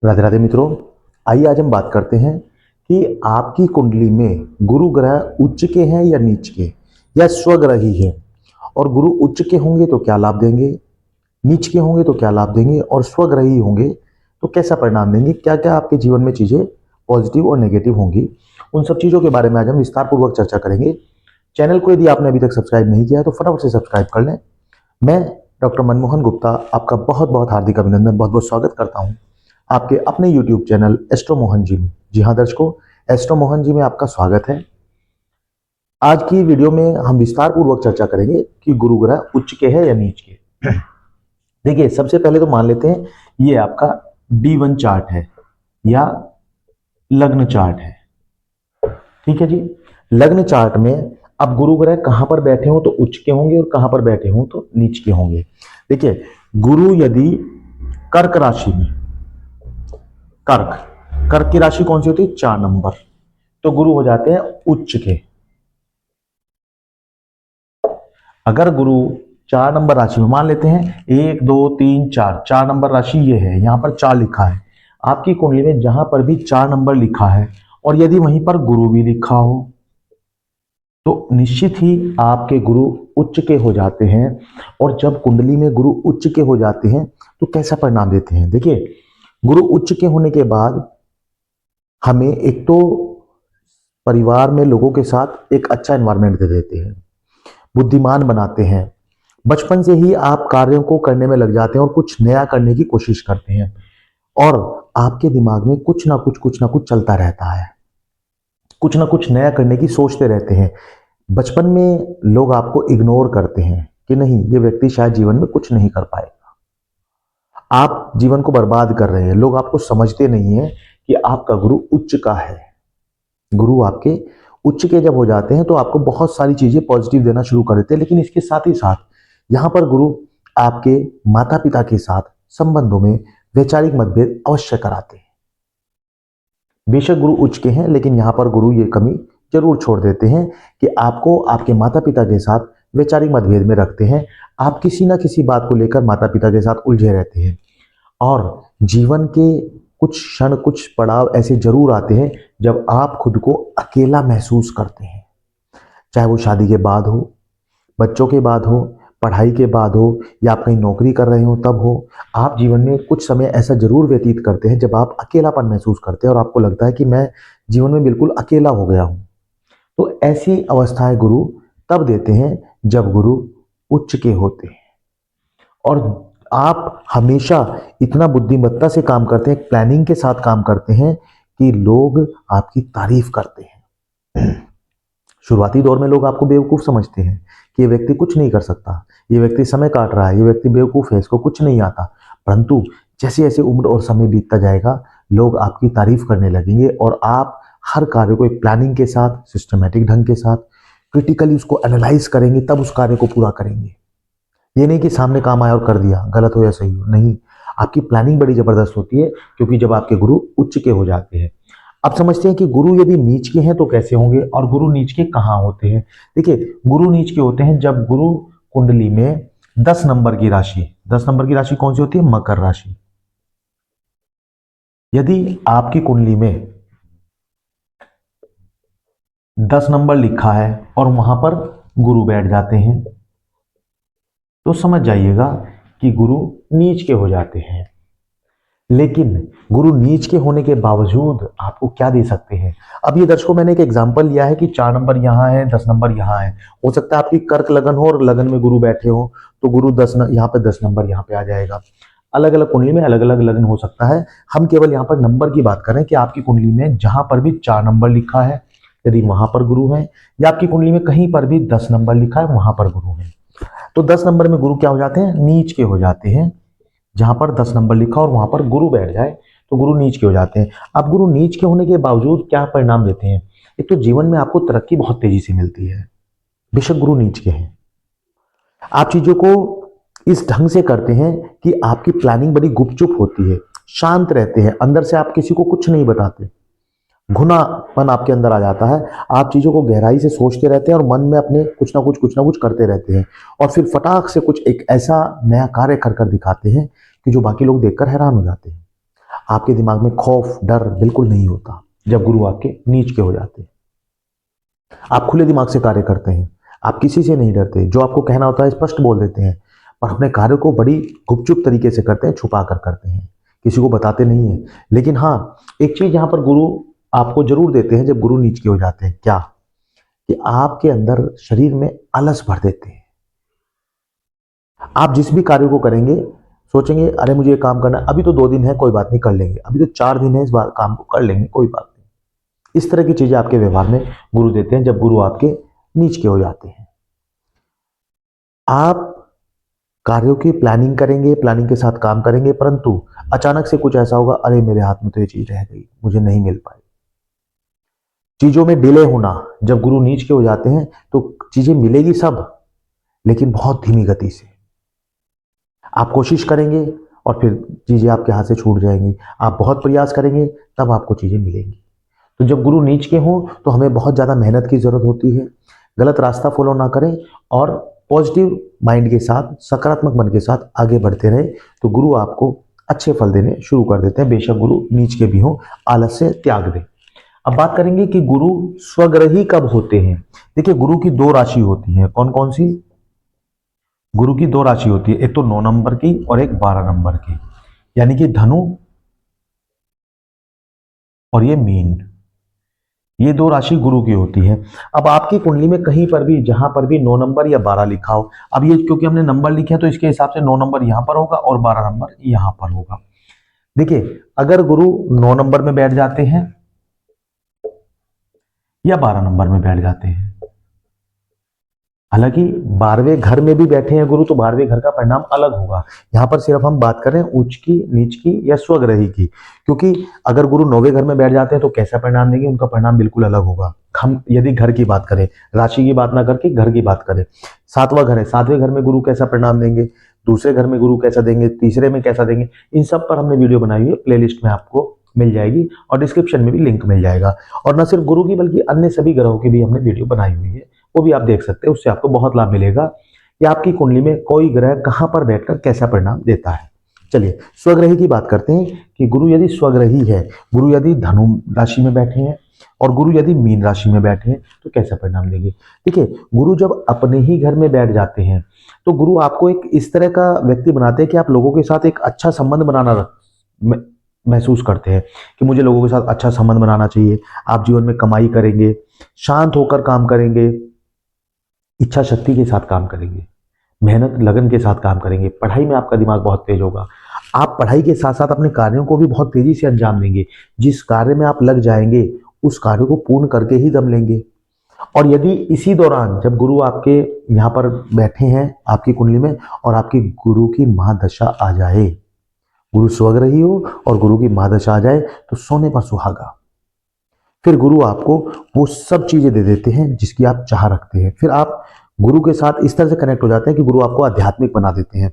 राधे राधे मित्रों, आइए आज हम बात करते हैं कि आपकी कुंडली में गुरु ग्रह उच्च के हैं या नीच के या स्वग्रही है। और गुरु उच्च के होंगे तो क्या लाभ देंगे, नीच के होंगे तो क्या लाभ देंगे और स्वग्रही होंगे तो कैसा परिणाम देंगे, क्या क्या आपके जीवन में चीज़ें पॉजिटिव और नेगेटिव होंगी। उन सब चीज़ों के बारे में आज हम विस्तार पूर्वक चर्चा करेंगे। चैनल को यदि आपने अभी तक सब्सक्राइब नहीं किया है तो फटाफट से सब्सक्राइब कर लें। मैं डॉक्टर मनमोहन गुप्ता आपका बहुत बहुत हार्दिक अभिनंदन, बहुत बहुत स्वागत करता हूं आपके अपने YouTube channel astro Mohan ji में। जी हाँ दर्शकों, एस्ट्रो मोहन जी में आपका स्वागत है। आज की वीडियो में हम विस्तार पूर्वक चर्चा करेंगे कि गुरु ग्रह उच्च के है या नीच के। देखिए, सबसे पहले तो मान लेते हैं ये आपका D1 चार्ट है या लग्न चार्ट है। ठीक है जी, लग्न चार्ट में अब गुरु ग्रह कहां पर बैठे हो तो उच्च के होंगे और कहां पर बैठे हो तो नीच के होंगे। देखिए, गुरु यदि कर्क राशि में, कर्क कर्क की राशि कौन सी होती है, 4 नंबर, तो गुरु हो जाते हैं उच्च के। अगर गुरु 4 नंबर राशि में, मान लेते हैं 1 2 3 4, 4 नंबर राशि ये है, यहां पर 4 लिखा है आपकी कुंडली में, जहां पर भी 4 नंबर लिखा है और यदि वहीं पर गुरु भी लिखा हो तो निश्चित ही आपके गुरु उच्च के हो जाते हैं। और जब कुंडली में गुरु उच्च के हो जाते हैं तो कैसा परिणाम देते हैं। देखिए, गुरु उच्च के होने के बाद हमें एक तो परिवार में लोगों के साथ एक अच्छा एनवायरनमेंट दे देते हैं, बुद्धिमान बनाते हैं। बचपन से ही आप कार्यों को करने में लग जाते हैं और कुछ नया करने की कोशिश करते हैं और आपके दिमाग में कुछ ना कुछ चलता रहता है, कुछ ना कुछ नया करने की सोचते रहते हैं। बचपन में लोग आपको इग्नोर करते हैं कि नहीं, ये व्यक्ति शायद जीवन में कुछ नहीं कर पाएगा, आप जीवन को बर्बाद कर रहे हैं। लोग आपको समझते नहीं है कि आपका गुरु उच्च का है। गुरु आपके उच्च के जब हो जाते हैं तो आपको बहुत सारी चीजें पॉजिटिव देना शुरू कर देते हैं, लेकिन इसके साथ ही साथ यहां पर गुरु आपके माता पिता के साथ संबंधों में वैचारिक मतभेद अवश्य कराते हैं। बेशक गुरु उच्च के हैं, लेकिन यहां पर गुरु ये कमी जरूर छोड़ देते हैं कि आपको आपके माता पिता के साथ वैचारिक मतभेद में रखते हैं। आप किसी ना किसी बात को लेकर माता पिता के साथ उलझे रहते हैं और जीवन के कुछ क्षण, कुछ पड़ाव ऐसे जरूर आते हैं जब आप खुद को अकेला महसूस करते हैं। चाहे वो शादी के बाद हो, बच्चों के बाद हो, पढ़ाई के बाद हो या आप कहीं नौकरी कर रहे हो तब हो, आप जीवन में कुछ समय ऐसा जरूर व्यतीत करते हैं जब आप अकेलापन महसूस करते हैं और आपको लगता है कि मैं जीवन में बिल्कुल अकेला हो गया हूं। तो ऐसी अवस्थाएं गुरु तब देते हैं जब गुरु उच्च के होते हैं। और आप हमेशा इतना बुद्धिमत्ता से काम करते हैं, प्लानिंग के साथ काम करते हैं कि लोग आपकी तारीफ करते हैं। शुरुआती दौर में लोग आपको बेवकूफ समझते हैं कि ये व्यक्ति कुछ नहीं कर सकता, ये व्यक्ति समय काट रहा है, ये व्यक्ति बेवकूफ है, इसको कुछ नहीं आता। परंतु जैसे जैसे उम्र और समय बीतता जाएगा, लोग आपकी तारीफ करने लगेंगे और आप हर कार्य को एक प्लानिंग के साथ, सिस्टमेटिक ढंग के साथ, क्रिटिकली उसको एनालाइज करेंगे, तब उस कार्य को पूरा करेंगे। ये नहीं कि सामने काम आया और कर दिया, गलत हो या सही हो, नहीं, आपकी प्लानिंग बड़ी जबरदस्त होती है क्योंकि जब आपके गुरु उच्च के हो जाते हैं। अब समझते हैं कि गुरु यदि नीच के हैं तो कैसे होंगे और गुरु नीच के कहां होते हैं। देखिए, गुरु नीच के होते हैं जब गुरु कुंडली में 10 नंबर की राशि, 10 नंबर की राशि कौन सी होती है, मकर राशि। यदि आपकी कुंडली में 10 नंबर लिखा है और वहां पर गुरु बैठ जाते हैं तो समझ जाइएगा कि गुरु नीच के हो जाते हैं। लेकिन गुरु नीच के होने के बावजूद आपको क्या दे सकते हैं। अब ये दर्शकों, मैंने एक एग्जांपल लिया है कि 4 नंबर यहाँ है, 10 नंबर यहाँ है। हो सकता है आपकी कर्क लगन हो और लगन में गुरु बैठे हो तो गुरु 10 यहाँ पे 10 नंबर यहाँ पे आ जाएगा। अलग अलग कुंडली में अलग अलग लगन हो सकता है। हम केवल यहाँ पर नंबर की बात करें कि आपकी कुंडली में जहां पर भी 4 नंबर लिखा है, यदि वहां पर गुरु है, या आपकी कुंडली में कहीं पर भी 10 नंबर लिखा है, वहां पर गुरु है, तो 10 नंबर में गुरु क्या हो जाते हैं, नीच के हो जाते हैं। जहां पर 10 नंबर लिखा और वहां पर गुरु बैठ जाए तो गुरु नीच के हो जाते हैं। अब गुरु नीच के होने के बावजूद क्या परिणाम देते हैं। एक तो जीवन में आपको तरक्की बहुत तेजी से मिलती है, बेशक गुरु नीच के हैं। आप चीजों को इस ढंग से करते हैं कि आपकी प्लानिंग बड़ी गुपचुप होती है, शांत रहते हैं, अंदर से आप किसी को कुछ नहीं बताते, घुनापन आपके अंदर आ जाता है। आप चीजों को गहराई से सोचते रहते हैं और मन में अपने कुछ ना कुछ करते रहते हैं और फिर फटाक से कुछ एक ऐसा नया कार्य कर कर दिखाते हैं कि जो बाकी लोग देखकर हैरान हो जाते हैं। आपके दिमाग में खौफ डर बिल्कुल नहीं होता जब गुरु आपके नीच के हो जाते हैं। आप खुले दिमाग से कार्य करते हैं, आप किसी से नहीं डरते, जो आपको कहना होता है स्पष्ट बोल देते हैं, और अपने कार्य को बड़ी गुपचुप तरीके से करते हैं, छुपा कर करते हैं, किसी को बताते नहीं है। लेकिन हाँ, एक चीज यहाँ पर गुरु आपको जरूर देते हैं जब गुरु नीच के हो जाते हैं, क्या कि आपके अंदर शरीर में आलस भर देते हैं। आप जिस भी कार्य को करेंगे सोचेंगे अरे मुझे ये काम करना है, अभी तो 2 दिन है कोई बात नहीं कर लेंगे, अभी तो 4 दिन है इस बात काम को कर लेंगे कोई बात नहीं। इस तरह की चीजें आपके व्यवहार में गुरु देते हैं जब गुरु आपके नीच के हो जाते हैं। आप कार्यों की प्लानिंग करेंगे, प्लानिंग के साथ काम करेंगे, परंतु अचानक से कुछ ऐसा होगा, अरे मेरे हाथ में तो ये चीज रह गई, मुझे नहीं मिल पाई। चीजों में डिले होना, जब गुरु नीच के हो जाते हैं तो चीजें मिलेगी सब, लेकिन बहुत धीमी गति से। आप कोशिश करेंगे और फिर चीजें आपके हाथ से छूट जाएंगी, आप बहुत प्रयास करेंगे तब आपको चीजें मिलेंगी। तो जब गुरु नीच के हों तो हमें बहुत ज़्यादा मेहनत की ज़रूरत होती है। गलत रास्ता फॉलो ना करें और पॉजिटिव माइंड के साथ, सकारात्मक मन के साथ आगे बढ़ते रहे तो गुरु आपको अच्छे फल देने शुरू कर देते हैं, बेशक गुरु नीच के भी हों, आलस से त्याग दें। अब बात करेंगे कि गुरु स्वग्रही कब होते हैं। देखिए, गुरु की 2 राशि होती है, कौन कौन सी? गुरु की 2 राशि होती है, एक तो 9 नंबर की और एक 12 नंबर की, यानी कि धनु और ये मीन, ये 2 राशि गुरु की होती है। अब आपकी कुंडली में कहीं पर भी, जहां पर भी 9 नंबर या 12 लिखा हो, अब ये क्योंकि हमने नंबर लिखे हैं तो इसके हिसाब से 9 नंबर यहां पर होगा और 12 नंबर यहां पर होगा। देखिए, अगर गुरु 9 नंबर में बैठ जाते हैं या 12 नंबर में बैठ जाते हैं, हालांकि 12वें घर में भी बैठे हैं गुरु तो 12वें घर का परिणाम अलग होगा। यहां पर सिर्फ हम बात करें उच्च की, नीच की या स्वग्रही की, क्योंकि अगर गुरु 9वें घर में बैठ जाते हैं तो कैसा परिणाम देंगे, उनका परिणाम बिल्कुल अलग होगा। हम यदि घर की बात करें, राशि की बात ना करके घर की बात करें, 7वां घर है, 7वें घर में गुरु कैसा परिणाम देंगे, दूसरे घर में गुरु कैसा देंगे, तीसरे में कैसा देंगे, इन सब पर हमने वीडियो बनाई हुई है, प्लेलिस्ट में आपको मिल जाएगी और डिस्क्रिप्शन में भी लिंक मिल जाएगा। और न सिर्फ गुरु की बल्कि अन्य सभी ग्रहों की भी हमने वीडियो बनाई हुई है, वो भी आप देख सकते हैं, उससे आपको बहुत लाभ मिलेगा कि आपकी कुंडली में कोई ग्रह कहां पर बैठकर कैसा परिणाम देता है। चलिए, स्वग्रही की बात करते हैं कि गुरु यदि स्वग्रही है, गुरु यदि धनु राशि में बैठे हैं और गुरु यदि मीन राशि में बैठे हैं तो कैसा परिणाम देंगे। देखिए, गुरु जब अपने ही घर में बैठ जाते हैं तो गुरु आपको एक इस तरह का व्यक्ति बनाते हैं कि आप लोगों के साथ एक अच्छा संबंध बनाना महसूस करते हैं कि मुझे लोगों के साथ अच्छा संबंध बनाना चाहिए। आप जीवन में कमाई करेंगे, शांत होकर काम करेंगे, इच्छा शक्ति के साथ काम करेंगे, मेहनत लगन के साथ काम करेंगे, पढ़ाई में आपका दिमाग बहुत तेज होगा। आप पढ़ाई के साथ साथ अपने कार्यों को भी बहुत तेजी से अंजाम देंगे। जिस कार्य में आप लग जाएंगे उस कार्य को पूर्ण करके ही दम लेंगे। और यदि इसी दौरान जब गुरु आपके यहाँ पर बैठे हैं आपकी कुंडली में और आपकी गुरु की महादशा आ जाए, गुरु स्वग्रही हो और गुरु की महादशा आ जाए तो सोने पर सुहागा। फिर गुरु आपको वो सब चीजें दे देते हैं जिसकी आप चाह रखते हैं। फिर आप गुरु के साथ इस तरह से कनेक्ट हो जाते हैं कि गुरु आपको आध्यात्मिक बना देते हैं।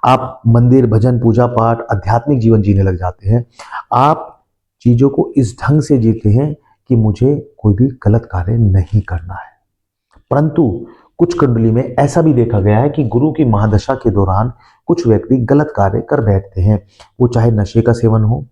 आप मंदिर, भजन, पूजा पाठ, आध्यात्मिक जीवन जीने लग जाते हैं। आप चीजों को इस ढंग से जीते हैं कि मुझे कोई भी गलत कार्य नहीं करना है। परंतु कुछ कुंडली में ऐसा भी देखा गया है कि गुरु की महादशा के दौरान कुछ व्यक्ति गलत कार्य कर बैठते हैं। वो चाहे नशे का सेवन हो,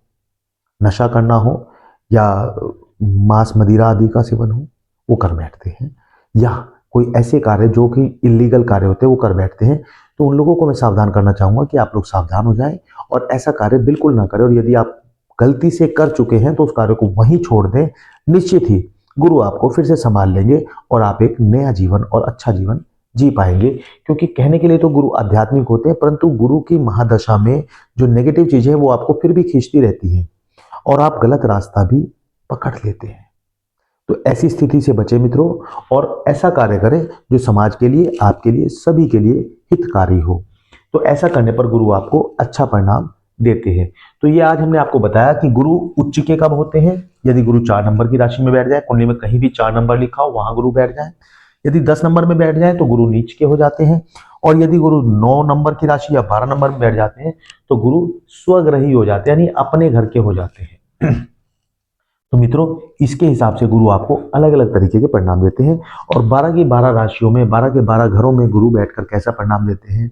नशा करना हो, या मांस मदिरा आदि का सेवन हो, वो कर बैठते हैं, या कोई ऐसे कार्य जो कि इलीगल कार्य होते हैं वो कर बैठते हैं। तो उन लोगों को मैं सावधान करना चाहूँगा कि आप लोग सावधान हो जाएं और ऐसा कार्य बिल्कुल ना करें। और यदि आप गलती से कर चुके हैं तो उस कार्य को वहीं छोड़ दें। निश्चित ही गुरु आपको फिर से संभाल लेंगे और आप एक नया जीवन और अच्छा जीवन जी पाएंगे। क्योंकि कहने के लिए तो गुरु आध्यात्मिक होते हैं, परंतु गुरु की महादशा में जो नेगेटिव चीजें हैं वो आपको फिर भी खींचती रहती हैं और आप गलत रास्ता भी पकड़ लेते हैं। तो ऐसी स्थिति से बचे मित्रों, और ऐसा कार्य करें जो समाज के लिए, आपके लिए, सभी के लिए हितकारी हो। तो ऐसा करने पर गुरु आपको अच्छा परिणाम देते हैं। तो ये आज हमने आपको बताया कि गुरु उच्च के कब होते हैं। यदि गुरु 4 नंबर की राशि में बैठ जाए, कुंडली में कहीं भी 4 नंबर लिखा हो वहां गुरु बैठ जाए। यदि 10 नंबर में बैठ जाए तो गुरु नीच के हो जाते हैं। और यदि गुरु 9 नंबर की राशि या 12 नंबर में बैठ जाते हैं तो गुरु स्वग्रही हो जाते हैं, यानी अपने घर के हो जाते हैं। तो मित्रों, इसके हिसाब से गुरु आपको अलग अलग तरीके के परिणाम देते हैं। और 12 की 12 राशियों में, 12 के 12 घरों में गुरु बैठकर कैसा परिणाम देते हैं,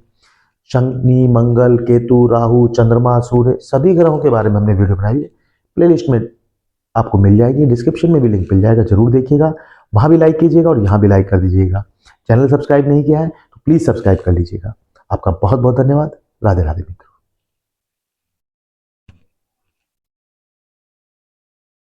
शनि, मंगल, केतु, राहु, चंद्रमा, सूर्य सभी ग्रहों के बारे में हमने वीडियो बनाई है। प्लेलिस्ट में आपको मिल जाएगी, डिस्क्रिप्शन में भी लिंक मिल जाएगा, जरूर देखिएगा। वहाँ भी लाइक कीजिएगा और यहाँ भी लाइक कर दीजिएगा। चैनल सब्सक्राइब नहीं किया है तो प्लीज़ सब्सक्राइब कर लीजिएगा। आपका बहुत बहुत धन्यवाद। राधे राधे मित्रों।